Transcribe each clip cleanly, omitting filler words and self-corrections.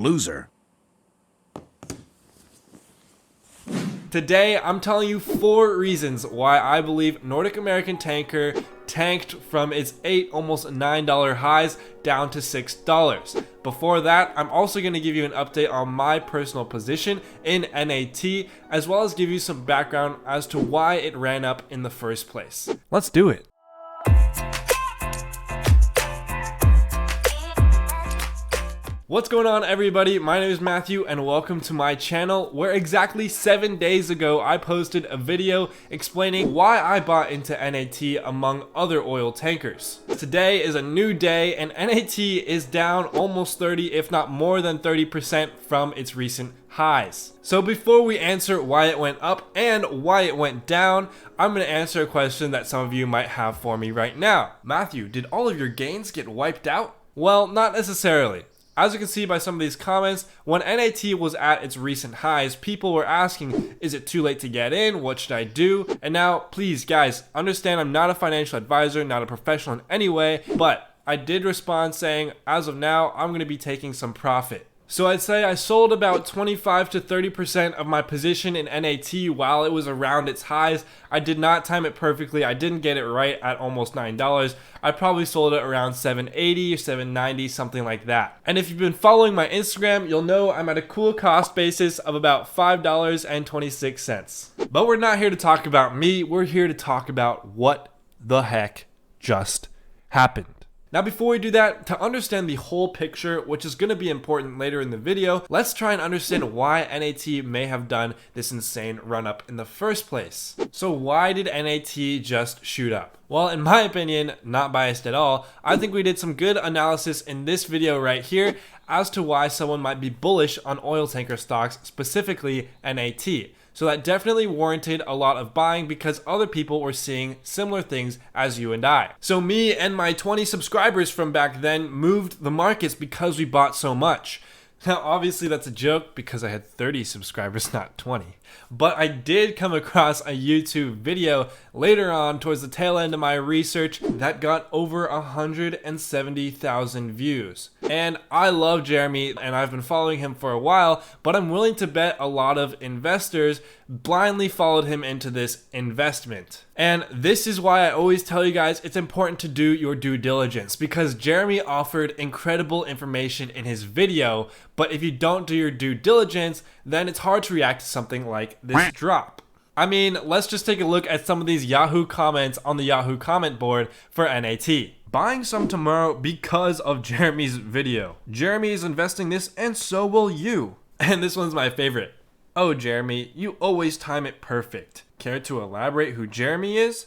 Loser. Today, I'm telling you 4 reasons why I believe Nordic American Tanker tanked from its almost $9 highs down to $6. Before that, I'm also going to give you an update on my personal position in NAT, as well as give you some background as to why it ran up in the first place. Let's do it. What's going on, everybody? My name is Matthew and welcome to my channel, where exactly 7 days ago I posted a video explaining why I bought into NAT among other oil tankers. Today is a new day and NAT is down almost 30, if not more than 30% from its recent highs. So before we answer why it went up and why it went down, I'm going to answer a question that some of you might have for me right now. Matthew, did all of your gains get wiped out? Well, not necessarily. As you can see by some of these comments, when NAT was at its recent highs, people were asking, is it too late to get in? What should I do? And now, please guys, understand I'm not a financial advisor, not a professional in any way, but I did respond saying, as of now, I'm going to be taking some profit. So I'd say I sold about 25 to 30% of my position in NAT while it was around its highs. I did not time it perfectly. I didn't get it right at almost $9. I probably sold it around $7.80 or $7.90, something like that. And if you've been following my Instagram, you'll know I'm at a cool cost basis of about $5.26. But we're not here to talk about me. We're here to talk about what the heck just happened. Now before we do that, to understand the whole picture, which is going to be important later in the video, let's try and understand why NAT may have done this insane run up in the first place. So why did NAT just shoot up? Well, in my opinion, not biased at all, I think we did some good analysis in this video right here as to why someone might be bullish on oil tanker stocks, specifically NAT. So that definitely warranted a lot of buying because other people were seeing similar things as you and I. So me and my 20 subscribers from back then moved the markets because we bought so much. Now obviously that's a joke because I had 30 subscribers, not 20. But I did come across a YouTube video later on towards the tail end of my research that got over 170,000 views. And I love Jeremy and I've been following him for a while, but I'm willing to bet a lot of investors blindly followed him into this investment. And this is why I always tell you guys it's important to do your due diligence, because Jeremy offered incredible information in his video, but if you don't do your due diligence, then it's hard to react to something like this drop. I mean, let's just take a look at some of these Yahoo comments on the Yahoo comment board for NAT. Buying some tomorrow because of Jeremy's video. Jeremy is investing this and so will you. And this one's my favorite. Oh, Jeremy, you always time it perfect. Care to elaborate who Jeremy is?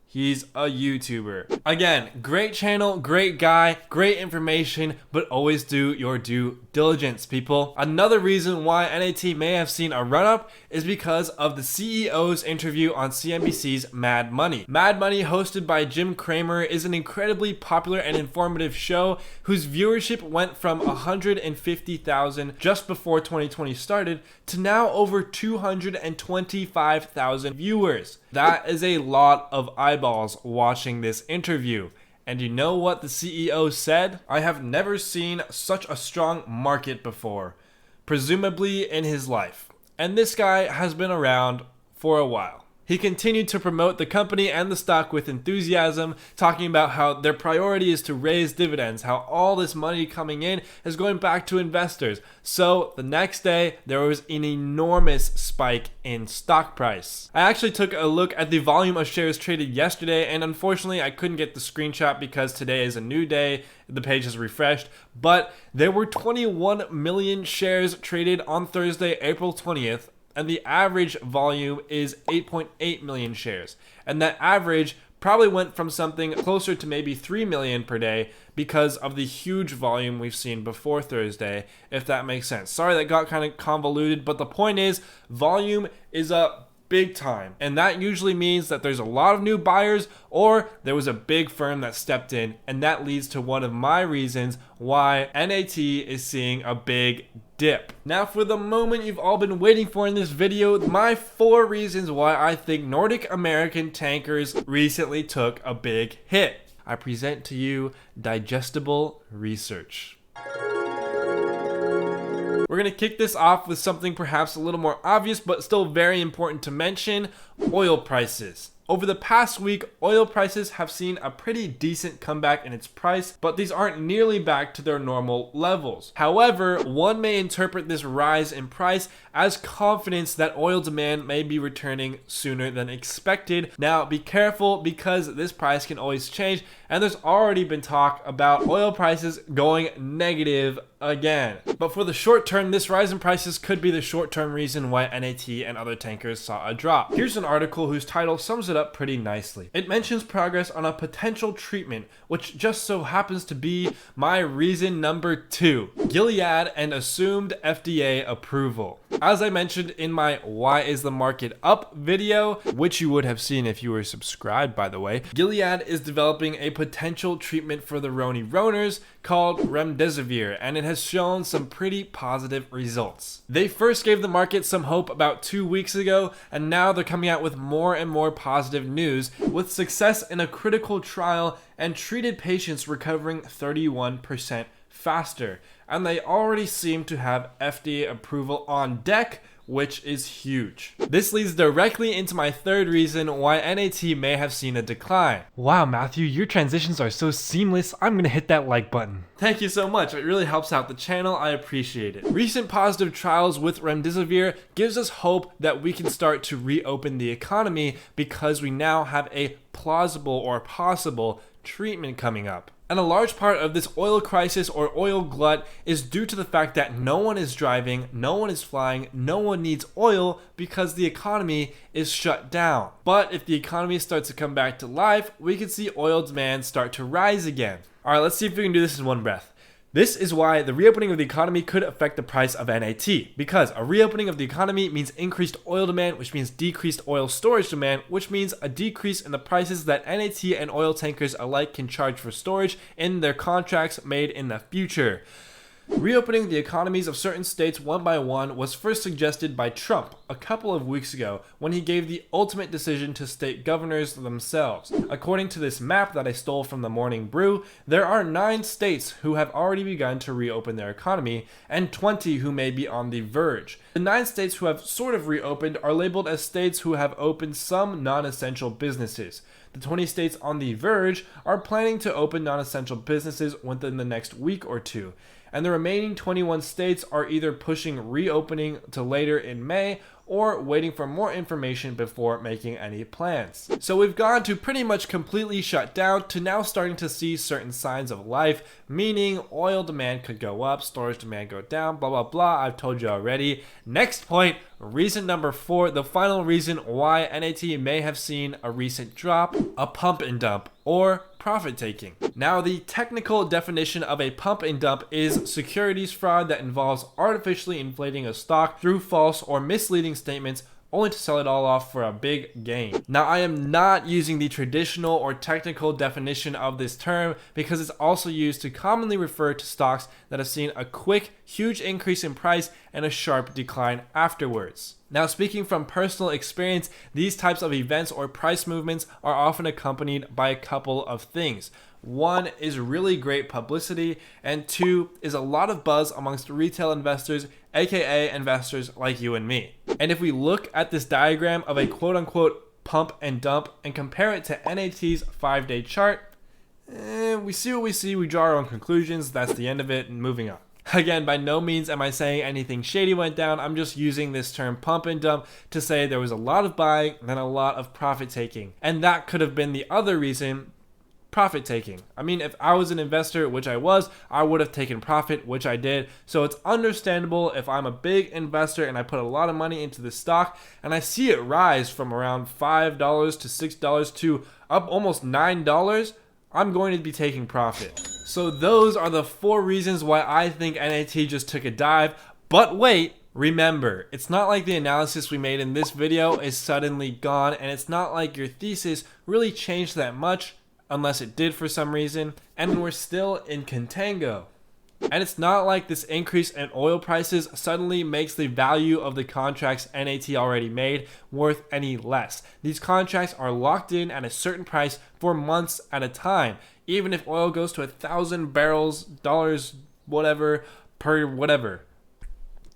He's a YouTuber. Again, great channel, great guy, great information, but always do your due diligence, people. Another reason why NAT may have seen a run-up is because of the CEO's interview on CNBC's Mad Money. Mad Money, hosted by Jim Cramer, is an incredibly popular and informative show whose viewership went from 150,000 just before 2020 started to now over 225,000 viewers. That is a lot of eyeballs watching this interview. And you know what the CEO said? I have never seen such a strong market before, presumably in his life. And this guy has been around for a while. He continued to promote the company and the stock with enthusiasm, talking about how their priority is to raise dividends, how all this money coming in is going back to investors. So the next day, there was an enormous spike in stock price. I actually took a look at the volume of shares traded yesterday, and unfortunately I couldn't get the screenshot because today is a new day. The page has refreshed, but there were 21 million shares traded on Thursday, April 20th. And the average volume is 8.8 million shares. And that average probably went from something closer to maybe 3 million per day because of the huge volume we've seen before Thursday, if that makes sense. Sorry that got kind of convoluted, but the point is volume is up big time. And that usually means that there's a lot of new buyers or there was a big firm that stepped in, and that leads to one of my reasons why NAT is seeing a big dip. Now for the moment you've all been waiting for in this video, my 4 reasons why I think Nordic American tankers recently took a big hit. I present to you digestible research. We're going to kick this off with something perhaps a little more obvious, but still very important to mention: oil prices. Over the past week, oil prices have seen a pretty decent comeback in its price, but these aren't nearly back to their normal levels. However, one may interpret this rise in price as confidence that oil demand may be returning sooner than expected. Now, be careful, because this price can always change, and there's already been talk about oil prices going negative again. But for the short term, this rise in prices could be the short-term reason why NAT and other tankers saw a drop. Here's an article whose title sums it up pretty nicely. It mentions progress on a potential treatment, which just so happens to be my reason number 2: Gilead and assumed FDA approval. As I mentioned in my Why is the Market Up video, which you would have seen if you were subscribed, by the way, Gilead is developing a potential treatment for the Roners called remdesivir, and it has shown some pretty positive results. They first gave the market some hope about 2 weeks ago, and now they're coming out with more and more positive news, with success in a critical trial and treated patients recovering 31% faster. And they already seem to have FDA approval on deck, which is huge. This leads directly into my third reason why NAT may have seen a decline. Wow, Matthew, your transitions are so seamless. I'm gonna hit that like button. Thank you so much. It really helps out the channel. I appreciate it. Recent positive trials with remdesivir gives us hope that we can start to reopen the economy, because we now have a plausible or possible treatment coming up. And a large part of this oil crisis or oil glut is due to the fact that no one is driving, no one is flying, no one needs oil, because the economy is shut down. But if the economy starts to come back to life, we could see oil demand start to rise again. All right, let's see if we can do this in one breath. This is why the reopening of the economy could affect the price of NAT, because a reopening of the economy means increased oil demand, which means decreased oil storage demand, which means a decrease in the prices that NAT and oil tankers alike can charge for storage in their contracts made in the future. Reopening the economies of certain states one by one was first suggested by Trump a couple of weeks ago, when he gave the ultimate decision to state governors themselves. According to this map that I stole from the Morning Brew, there are 9 states who have already begun to reopen their economy, and 20 who may be on the verge. The 9 states who have sort of reopened are labeled as states who have opened some non-essential businesses. The 20 states on the verge are planning to open non-essential businesses within the next week or two. And the remaining 21 states are either pushing reopening to later in May or waiting for more information before making any plans. So we've gone to pretty much completely shut down to now starting to see certain signs of life, meaning oil demand could go up, storage demand go down, blah, blah, blah. I've told you already. Next point, reason number 4, the final reason why NAT may have seen a recent drop: a pump and dump, or profit taking. Now, the technical definition of a pump and dump is securities fraud that involves artificially inflating a stock through false or misleading statements, only to sell it all off for a big gain. Now, I am not using the traditional or technical definition of this term, because it's also used to commonly refer to stocks that have seen a quick, huge increase in price and a sharp decline afterwards. Now, speaking from personal experience, these types of events or price movements are often accompanied by a couple of things. 1 is really great publicity, and 2 is a lot of buzz amongst retail investors, aka investors like you and me. And if we look at this diagram of a quote-unquote pump and dump and compare it to NAT's 5-day chart, we see what we see, we draw our own conclusions, that's the end of it, and moving on. Again, by no means am I saying anything shady went down. I'm just using this term pump and dump to say there was a lot of buying and a lot of profit taking. And that could have been the other reason: profit taking. I mean, if I was an investor, which I was, I would have taken profit, which I did. So it's understandable if I'm a big investor and I put a lot of money into the stock and I see it rise from around $5 to $6 to up almost $9, I'm going to be taking profit. So those are the 4 reasons why I think NAT just took a dive. But wait, remember, it's not like the analysis we made in this video is suddenly gone, and it's not like your thesis really changed that much, unless it did for some reason, and we're still in contango. And it's not like this increase in oil prices suddenly makes the value of the contracts NAT already made worth any less. These contracts are locked in at a certain price for months at a time. Even if oil goes to 1,000 barrels, dollars, whatever, per whatever.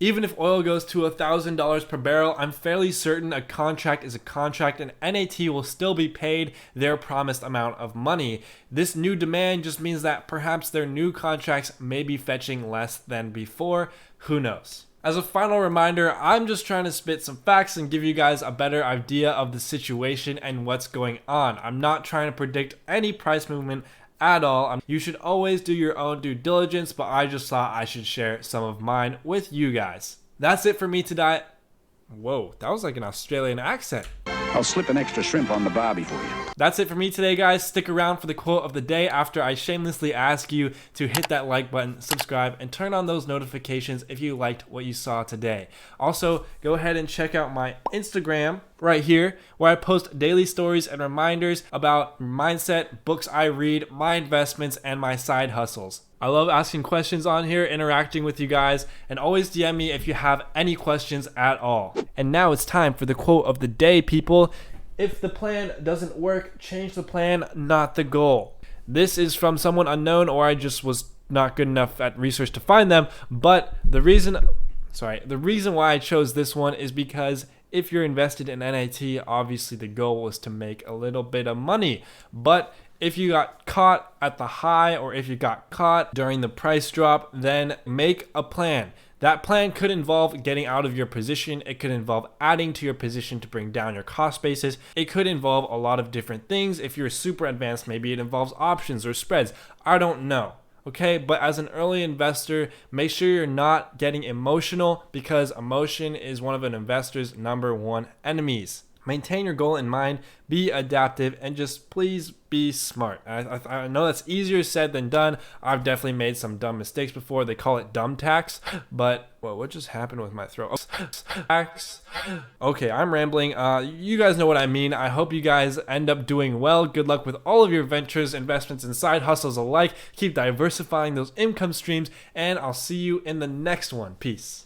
Even if oil goes to $1,000 per barrel, I'm fairly certain a contract is a contract and NAT will still be paid their promised amount of money. This new demand just means that perhaps their new contracts may be fetching less than before. Who knows? As a final reminder, I'm just trying to spit some facts and give you guys a better idea of the situation and what's going on. I'm not trying to predict any price movement at all. You should always do your own due diligence, but I just thought I should share some of mine with you guys. That's it for me today. Whoa, that was like an Australian accent. I'll slip an extra shrimp on the barbie for you. That's it for me today, guys. Stick around for the quote of the day after I shamelessly ask you to hit that like button, subscribe, and turn on those notifications if you liked what you saw today. Also, go ahead and check out my Instagram right here, where I post daily stories and reminders about mindset, books I read, my investments, and my side hustles. I love asking questions on here, interacting with you guys, and always DM me if you have any questions at all. And now it's time for the quote of the day, people. If the plan doesn't work, change the plan, not the goal. This is from someone unknown, or I just was not good enough at research to find them, but the reason why I chose this one is because if you're invested in NAT, obviously the goal was to make a little bit of money. But if you got caught at the high, or if you got caught during the price drop, then make a plan. That plan could involve getting out of your position. It could involve adding to your position to bring down your cost basis. It could involve a lot of different things. If you're super advanced, maybe it involves options or spreads. I don't know. Okay, but as an early investor, make sure you're not getting emotional, because emotion is one of an investor's number one enemies. Maintain your goal in mind, be adaptive, and just please be smart. I know that's easier said than done. I've definitely made some dumb mistakes before. They call it dumb tax, but what just happened with my throat? Tax. Okay, I'm rambling. You guys know what I mean. I hope you guys end up doing well. Good luck with all of your ventures, investments, and side hustles alike. Keep diversifying those income streams, and I'll see you in the next one. Peace.